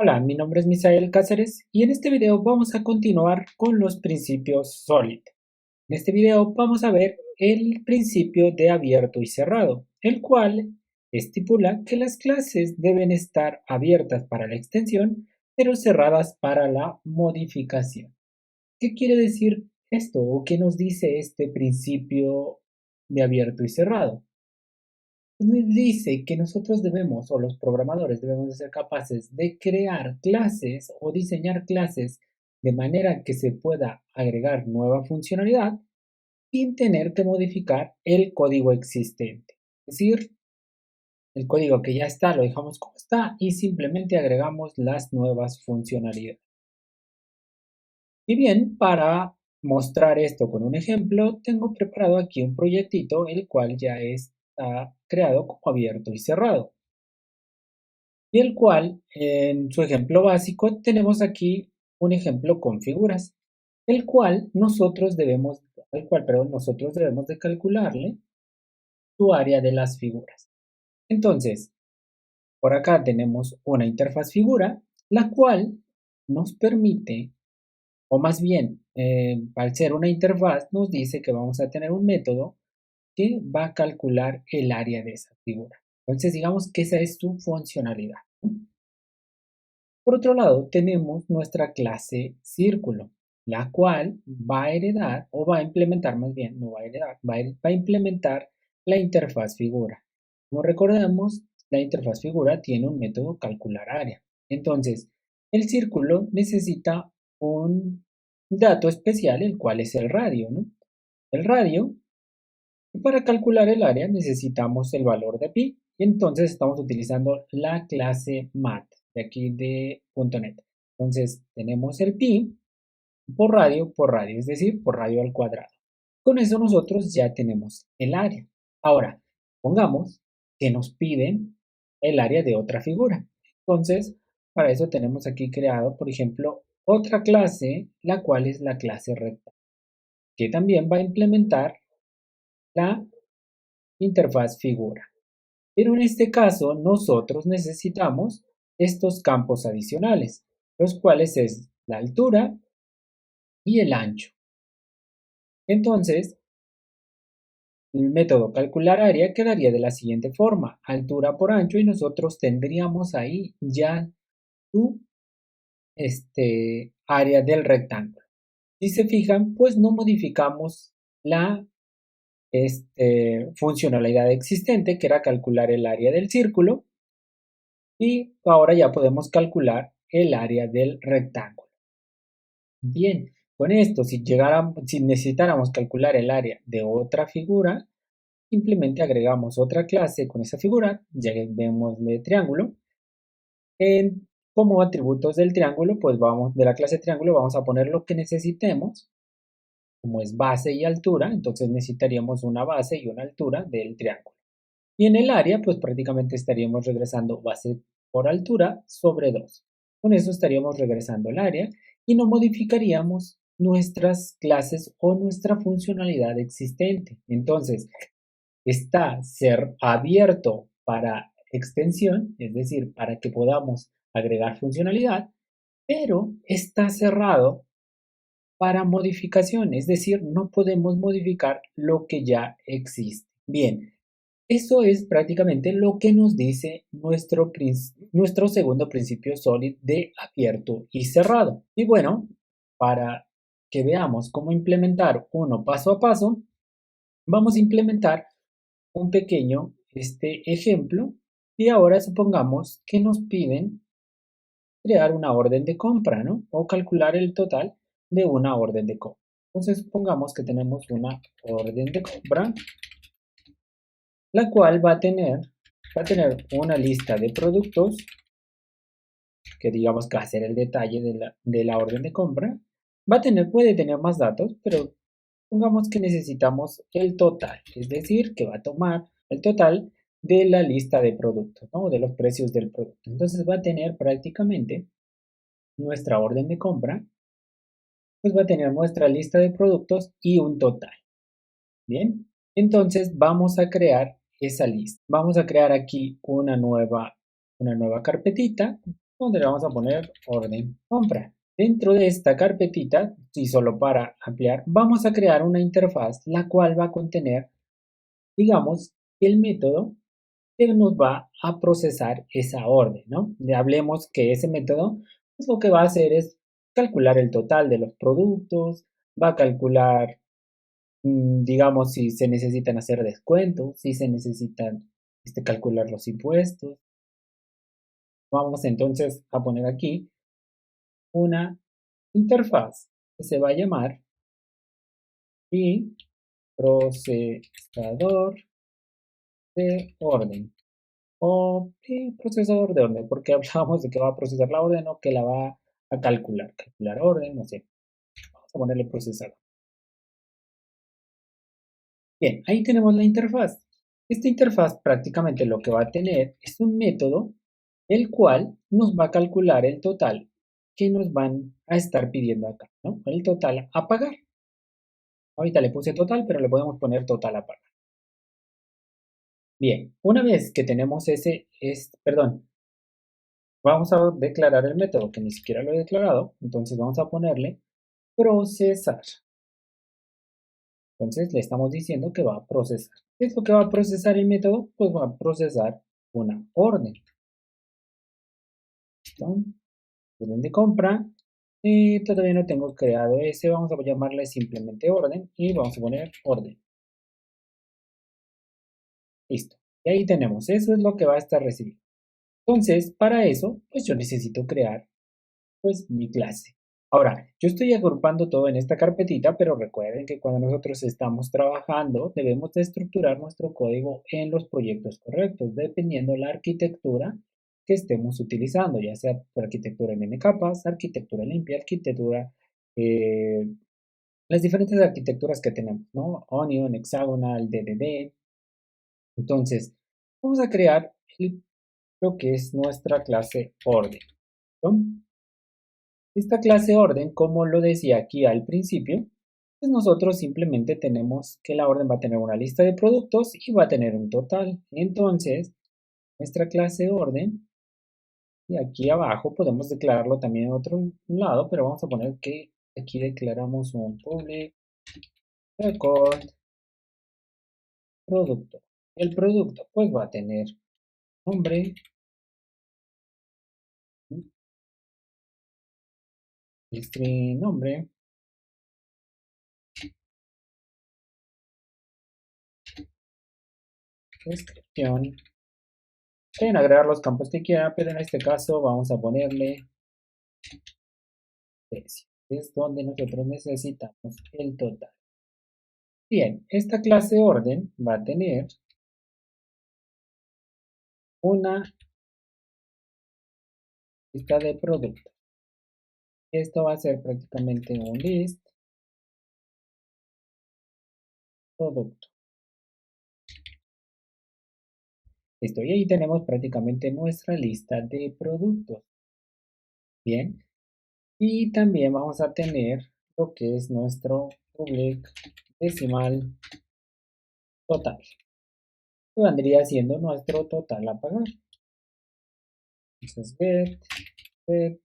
Hola, mi nombre es Misael Cáceres y en este video vamos a continuar con los principios SOLID. En este video vamos a ver el principio de abierto y cerrado, el cual estipula que las clases deben estar abiertas para la extensión, pero cerradas para la modificación. ¿Qué quiere decir esto o qué nos dice este principio de abierto y cerrado? Dice que nosotros debemos, o los programadores debemos de ser capaces de crear clases o diseñar clases de manera que se pueda agregar nueva funcionalidad sin tener que modificar el código existente. Es decir, el código que ya está lo dejamos como está y simplemente agregamos las nuevas funcionalidades. Y bien, para mostrar esto con un ejemplo, tengo preparado aquí un proyectito el cual ya está creado como abierto y cerrado. Y el cual, en su ejemplo básico, tenemos aquí un ejemplo con figuras, el cual nosotros debemos, nosotros debemos de calcularle su área de las figuras. Entonces, por acá tenemos una interfaz figura, la cual nos permite, o más bien, al ser una interfaz, nos dice que vamos a tener un método que va a calcular el área de esa figura. Entonces, digamos que esa es su funcionalidad. Por otro lado, tenemos nuestra clase círculo, la cual va a heredar o va a implementar, más bien, no va a heredar, va a implementar la interfaz figura. Como recordamos, la interfaz figura tiene un método calcular área. Entonces, el círculo necesita un dato especial, el cual es el radio, ¿no? El radio, para calcular el área necesitamos el valor de pi, y entonces estamos utilizando la clase mat de aquí de .NET. Entonces tenemos el pi por radio, es decir, por radio al cuadrado. Con eso nosotros ya tenemos el área. Ahora, pongamos que nos piden el área de otra figura. Entonces, para eso tenemos aquí creado, por ejemplo, otra clase, la cual es la clase recta, que también va a implementar la interfaz figura. Pero en este caso nosotros necesitamos estos campos adicionales, los cuales es la altura y el ancho. Entonces, el método calcular área quedaría de la siguiente forma: altura por ancho, y nosotros tendríamos ahí ya su área del rectángulo. Si se fijan, pues no modificamos la funcionalidad existente, que era calcular el área del círculo, y ahora ya podemos calcular el área del rectángulo. Bien, con esto, si necesitáramos calcular el área de otra figura, simplemente agregamos otra clase con esa figura, ya que vemos de triángulo. Como atributos del triángulo, pues de la clase triángulo vamos a poner lo que necesitemos, como es base y altura, entonces necesitaríamos una base y una altura del triángulo. Y en el área, pues prácticamente estaríamos regresando base por altura sobre 2. Con eso estaríamos regresando el área y no modificaríamos nuestras clases o nuestra funcionalidad existente. Entonces, está ser abierto para extensión, es decir, para que podamos agregar funcionalidad, pero está cerrado para modificación, es decir, no podemos modificar lo que ya existe. Bien, eso es prácticamente lo que nos dice nuestro segundo principio SOLID de abierto y cerrado. Y bueno, para que veamos cómo implementar uno paso a paso, vamos a implementar un pequeño ejemplo, y ahora supongamos que nos piden crear una orden de compra, ¿no? O calcular el total de una orden de compra. Entonces supongamos que tenemos una orden de compra, la cual va a tener una lista de productos, que digamos que va a ser el detalle de la orden de compra. Puede tener más datos, pero pongamos que necesitamos el total, es decir, que va a tomar el total de la lista de productos, ¿no? De los precios del producto. Entonces va a tener prácticamente nuestra orden de compra, pues va a tener nuestra lista de productos y un total. Bien, entonces vamos a crear esa lista. Vamos a crear aquí una nueva carpetita, donde le vamos a poner orden compra. Dentro de esta carpetita, y solo para ampliar, vamos a crear una interfaz, la cual va a contener, digamos, el método que nos va a procesar esa orden, ¿no? Hablemos que ese método, pues lo que va a hacer es calcular el total de los productos, va a calcular, digamos, si se necesitan hacer descuentos, si se necesitan calcular los impuestos. Vamos entonces a poner aquí una interfaz que se va a llamar y procesador de orden o procesador de orden, porque hablábamos de que va a procesar la orden o que la va a calcular orden, no sé, vamos a ponerle procesador. Bien, ahí tenemos la interfaz. Esta interfaz prácticamente lo que va a tener es un método el cual nos va a calcular el total que nos van a estar pidiendo acá, ¿no? El total a pagar. Ahorita le puse total, pero le podemos poner total a pagar. Bien, una vez que tenemos perdón, vamos a declarar el método que ni siquiera lo he declarado, entonces vamos a ponerle procesar. Entonces le estamos diciendo que va a procesar. ¿Qué es lo que va a procesar el método? Pues va a procesar una orden. ¿Listo? Orden de compra. Todavía no tengo creado ese, vamos a llamarle simplemente orden y vamos a poner orden. Listo. Y ahí tenemos, eso es lo que va a estar recibiendo. Entonces, para eso, pues yo necesito crear pues mi clase. Ahora, yo estoy agrupando todo en esta carpetita, pero recuerden que cuando nosotros estamos trabajando, debemos de estructurar nuestro código en los proyectos correctos, dependiendo la arquitectura que estemos utilizando, ya sea por arquitectura en N capas, arquitectura limpia, arquitectura, eh, las diferentes arquitecturas que tenemos, ¿no? Onion, Hexagonal, DDD. Entonces, vamos a crear lo que es nuestra clase orden, ¿no? Esta clase orden, como lo decía aquí al principio, pues nosotros simplemente tenemos que la orden va a tener una lista de productos y va a tener un total. Entonces, nuestra clase orden, y aquí abajo podemos declararlo también en otro lado, pero vamos a poner que aquí declaramos un public record producto. El producto pues va a tener nombre, string nombre, descripción. Pueden agregar los campos que quieran, pero en este caso vamos a ponerle precio. Es donde nosotros necesitamos el total. Bien, esta clase orden va a tener una lista de productos. Esto va a ser prácticamente un list producto. Listo, y ahí tenemos prácticamente nuestra lista de productos. Bien, y también vamos a tener lo que es nuestro public decimal total, que vendría siendo nuestro total a pagar. Entonces, get,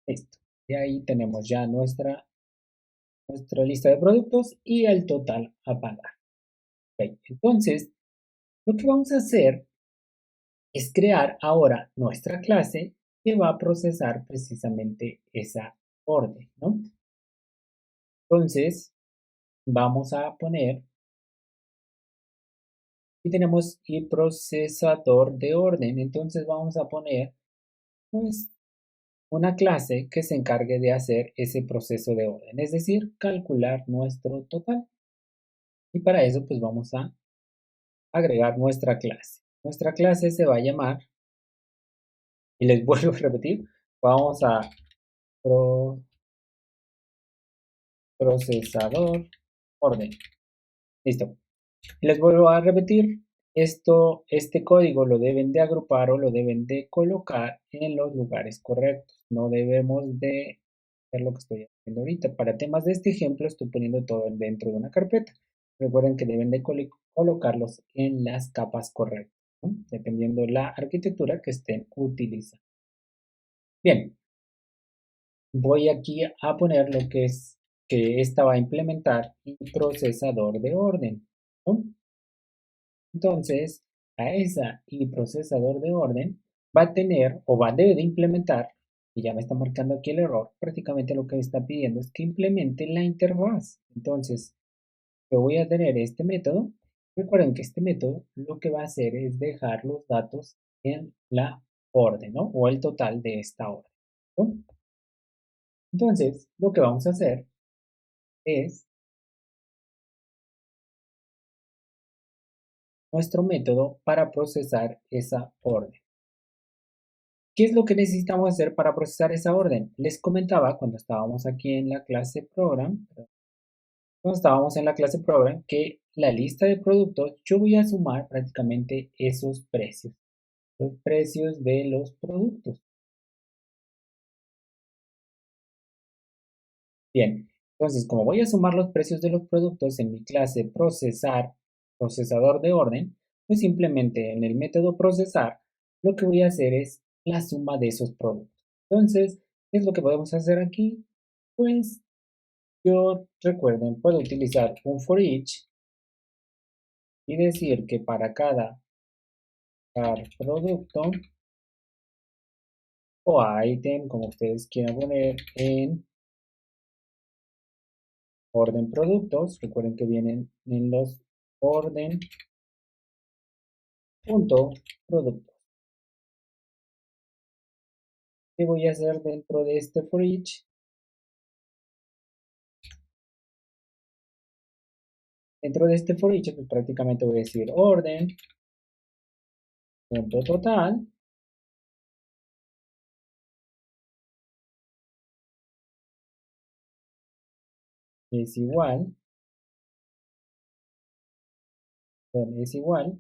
listo. Y ahí tenemos ya nuestra lista de productos y el total a pagar. Okay. Entonces, lo que vamos a hacer es crear ahora nuestra clase que va a procesar precisamente esa orden, ¿no? Entonces, vamos a poner, y tenemos el procesador de orden, entonces vamos a poner, pues, una clase que se encargue de hacer ese proceso de orden, es decir, calcular nuestro total. Y para eso, pues, vamos a agregar nuestra clase. Nuestra clase se va a llamar, y les vuelvo a repetir, vamos a procesador orden. Listo. Les vuelvo a repetir, este código lo deben de agrupar o lo deben de colocar en los lugares correctos. No debemos de hacer lo que estoy haciendo ahorita. Para temas de este ejemplo estoy poniendo todo dentro de una carpeta. Recuerden que deben de colocarlos en las capas correctas, ¿no? Dependiendo la arquitectura que estén utilizando. Bien, voy aquí a poner lo que es que esta va a implementar un procesador de orden, ¿no? Entonces, a esa y procesador de orden va a tener o va a debe de implementar, y ya me está marcando aquí el error, prácticamente lo que me está pidiendo es que implemente la interfaz. Entonces, yo voy a tener este método. Recuerden que este método lo que va a hacer es dejar los datos en la orden, ¿no? O el total de esta orden, ¿no? Entonces, lo que vamos a hacer es nuestro método para procesar esa orden. ¿Qué es lo que necesitamos hacer para procesar esa orden? Les comentaba cuando estábamos aquí en la clase Program, que la lista de productos, yo voy a sumar prácticamente esos precios, los precios de los productos. Bien, entonces como voy a sumar los precios de los productos en mi clase procesar, procesador de orden, pues simplemente en el método procesar, lo que voy a hacer es la suma de esos productos. Entonces, ¿qué es lo que podemos hacer aquí? Pues yo, recuerden, puedo utilizar un for each y decir que para cada producto o item, como ustedes quieran poner, en orden productos, recuerden que vienen en los orden punto productos. ¿Qué voy a hacer dentro de este for each? Dentro de este for each, pues prácticamente voy a decir orden punto total es igual, es igual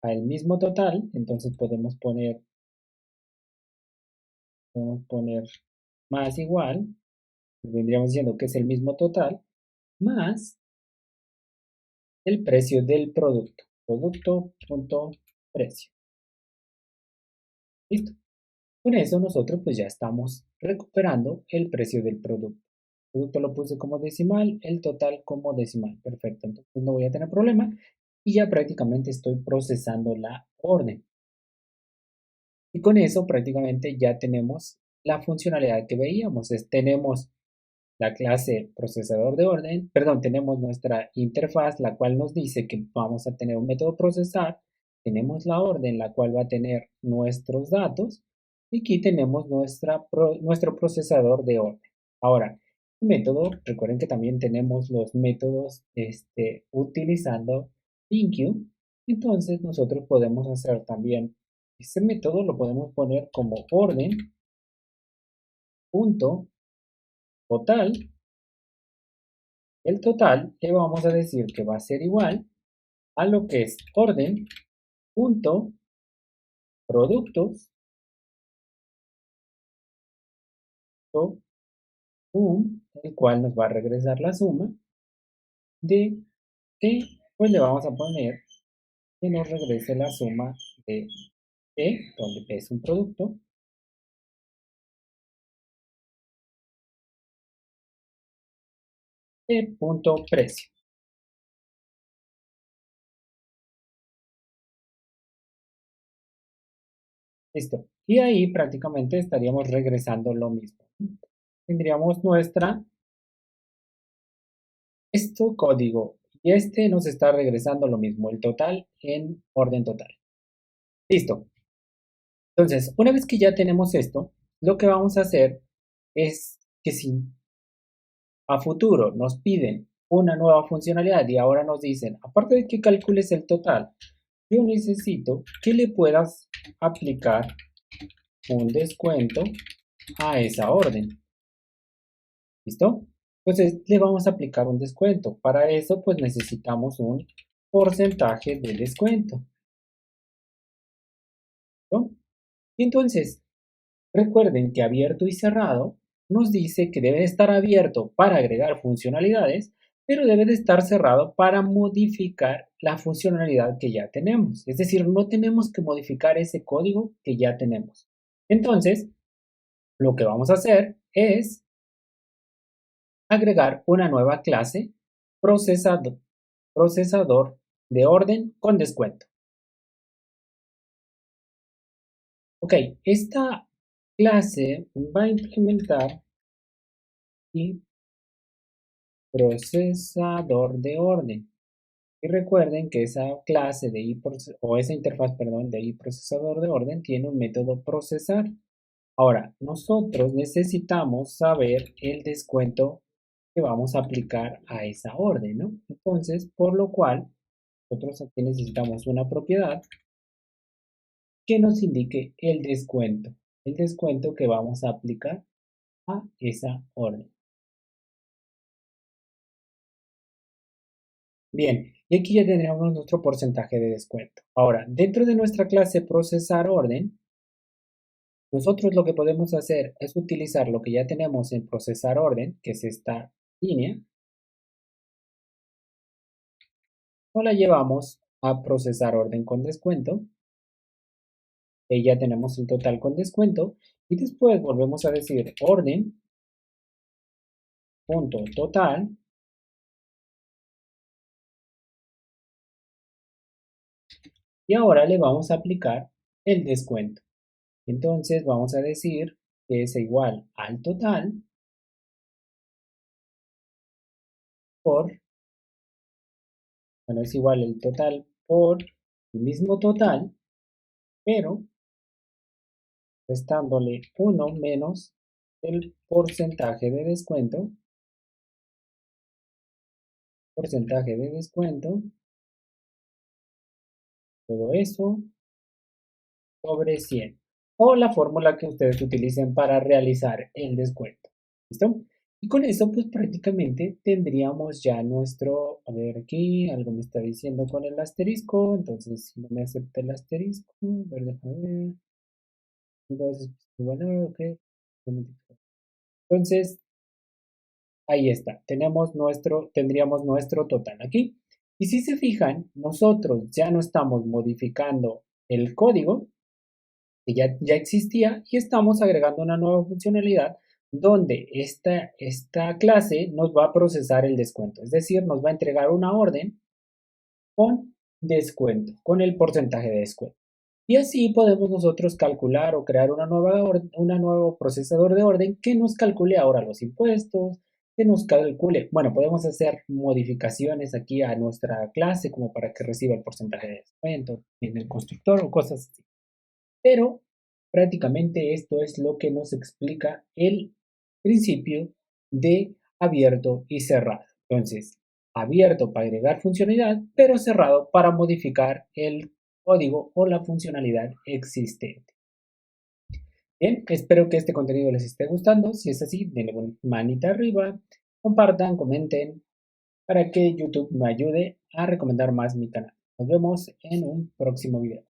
al mismo total, entonces podemos poner más igual, vendríamos diciendo que es el mismo total, más el precio del producto, producto.precio. Listo. Con eso nosotros pues ya estamos recuperando el precio del producto. El producto lo puse como decimal, el total como decimal. Perfecto, entonces no voy a tener problema y ya prácticamente estoy procesando la orden. Y con eso prácticamente ya tenemos la funcionalidad que veíamos. Tenemos la clase procesador de orden, perdón, tenemos nuestra interfaz, la cual nos dice que vamos a tener un método procesar, tenemos la orden, la cual va a tener nuestros datos, y aquí tenemos nuestro procesador de orden. Ahora, el método, recuerden que también tenemos los métodos utilizando ThinQ, entonces nosotros podemos hacer también, este método lo podemos poner como orden punto total. El total le vamos a decir que va a ser igual a lo que es orden punto productos sum, el cual nos va a regresar la suma de T, pues le vamos a poner que nos regrese la suma de T, donde T es un producto, de punto precio. Listo. Y ahí prácticamente estaríamos regresando lo mismo. Tendríamos código y este nos está regresando lo mismo, el total en orden total. Listo. Entonces, una vez que ya tenemos esto, lo que vamos a hacer es que si a futuro nos piden una nueva funcionalidad y ahora nos dicen, aparte de que calcules el total, yo necesito que le puedas aplicar un descuento a esa orden. ¿Listo? Entonces le vamos a aplicar un descuento. Para eso pues necesitamos un porcentaje de descuento. ¿No? Y entonces recuerden que abierto y cerrado nos dice que debe estar abierto para agregar funcionalidades, pero debe de estar cerrado para modificar la funcionalidad que ya tenemos. Es decir, no tenemos que modificar ese código que ya tenemos. Entonces, lo que vamos a hacer es agregar una nueva clase procesador de orden con descuento. Ok, esta clase va a implementar y procesador de orden. Y recuerden que esa clase o esa interfaz, perdón, de procesador de orden tiene un método procesar. Ahora, nosotros necesitamos saber el descuento que vamos a aplicar a esa orden, ¿no? Entonces, por lo cual, nosotros aquí necesitamos una propiedad que nos indique el descuento que vamos a aplicar a esa orden. Bien, y aquí ya tendríamos nuestro porcentaje de descuento. Ahora, dentro de nuestra clase procesar orden, nosotros lo que podemos hacer es utilizar lo que ya tenemos en procesar orden, que es esta línea, o la llevamos a procesar orden con descuento, y ya tenemos el total con descuento, y después volvemos a decir orden, punto total, y ahora le vamos a aplicar el descuento. Entonces vamos a decir que es igual al total por, bueno, es igual el total por el mismo total, pero restándole 1 menos el porcentaje de descuento, todo eso sobre 100. O la fórmula que ustedes utilicen para realizar el descuento. ¿Listo? Y con eso, pues prácticamente tendríamos ya nuestro, a ver aquí, algo me está diciendo con el asterisco, entonces si no me acepta el asterisco, a ver, déjame ver, entonces, valor, ok. Entonces, ahí está, tendríamos nuestro total aquí. Y si se fijan, nosotros ya no estamos modificando el código, que ya existía, y estamos agregando una nueva funcionalidad donde esta clase nos va a procesar el descuento. Es decir, nos va a entregar una orden con descuento, con el porcentaje de descuento. Y así podemos nosotros calcular o crear una nuevo procesador de orden que nos calcule ahora los impuestos, que nos calcule, bueno, podemos hacer modificaciones aquí a nuestra clase como para que reciba el porcentaje de descuento en el constructor o cosas así. Pero prácticamente esto es lo que nos explica el principio de abierto y cerrado. Entonces, abierto para agregar funcionalidad, pero cerrado para modificar el código o la funcionalidad existente. Bien, espero que este contenido les esté gustando. Si es así, denle manita arriba, compartan, comenten, para que YouTube me ayude a recomendar más mi canal. Nos vemos en un próximo video.